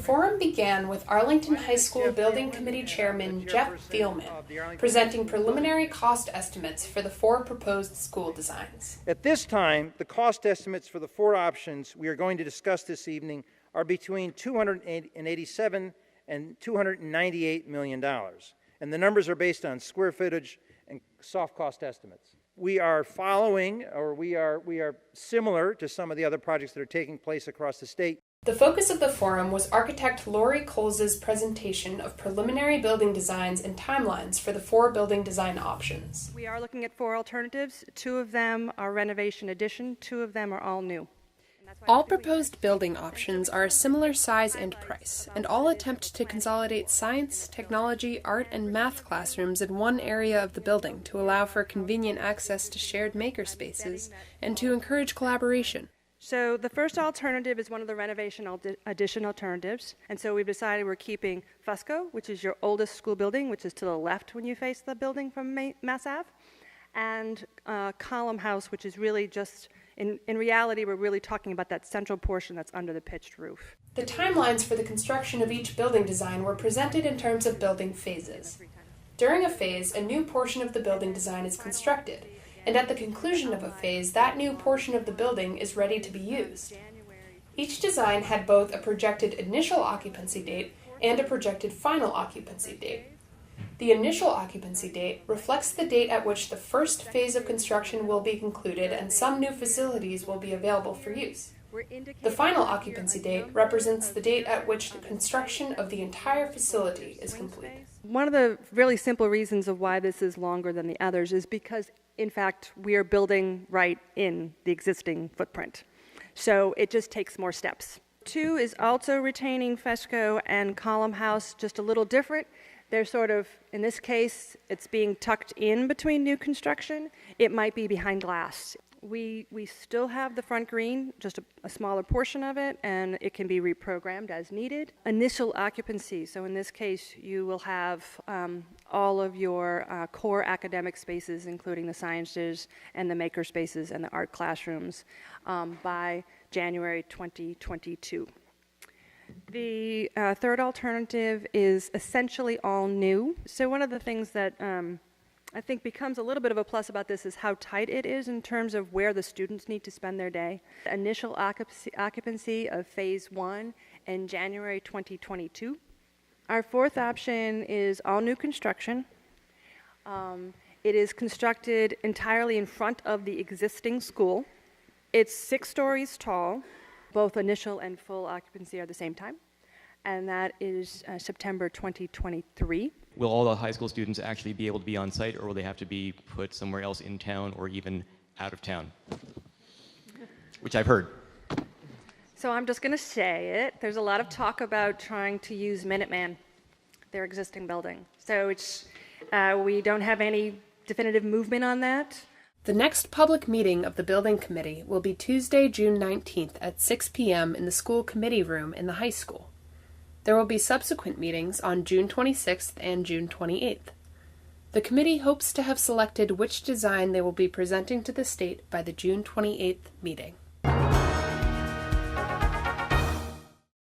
forum began with Arlington High School Building Committee Chairman Jeff Thielman presenting preliminary cost estimates for the 4 proposed school designs. At this time, the cost estimates for the 4 options we are going to discuss this evening are between $287 and $298 million, and the numbers are based on square footage and soft cost estimates. We are following, or we are similar to some of the other projects that are taking place across the state. The focus of the forum was architect Lori Coles's presentation of preliminary building designs and timelines for the 4 building design options. We are looking at 4 alternatives. 2 of them are renovation addition, 2 of them are all new. All proposed building options are a similar size and price, and all attempt to consolidate science, technology, art, and math classrooms in one area of the building to allow for convenient access to shared makerspaces and to encourage collaboration. So the first alternative is one of the renovation addition alternatives, and so we've decided we're keeping Fusco, which is your oldest school building, which is to the left when you face the building from Mass Ave, and Column House, which is really just, in reality, we're really talking about that central portion that's under the pitched roof. The timelines for the construction of each building design were presented in terms of building phases. During a phase, a new portion of the building design is constructed, and at the conclusion of a phase, that new portion of the building is ready to be used. Each design had both a projected initial occupancy date and a projected final occupancy date. The initial occupancy date reflects the date at which the first phase of construction will be concluded and some new facilities will be available for use. The final occupancy date represents the date at which the construction of the entire facility is complete. One of the really simple reasons of why this is longer than the others is because, in fact, we are building right in the existing footprint. So it just takes more steps. 2 is also retaining Fusco and Column House, just a little different. They're sort of, in this case, it's being tucked in between new construction. It might be behind glass. We still have the front green, just a smaller portion of it, and it can be reprogrammed as needed. Initial occupancy, so in this case, you will have all of your core academic spaces, including the sciences and the maker spaces and the art classrooms, by January 2022. The third alternative is essentially all new. So one of the things that I think becomes a little bit of a plus about this is how tight it is in terms of where the students need to spend their day. The initial occupancy of phase 1 in January 2022. Our 4th option is all new construction. It is constructed entirely in front of the existing school. It's 6 stories tall. Both initial and full occupancy are the same time, and that is September 2023. Will all the high school students actually be able to be on site, or will they have to be put somewhere else in town or even out of town? Which I've heard. So I'm just going to say it. There's a lot of talk about trying to use Minuteman, their existing building. So we don't have any definitive movement on that. The next public meeting of the Building Committee will be Tuesday, June 19th at 6 p.m. in the school committee room in the high school. There will be subsequent meetings on June 26th and June 28th. The committee hopes to have selected which design they will be presenting to the state by the June 28th meeting.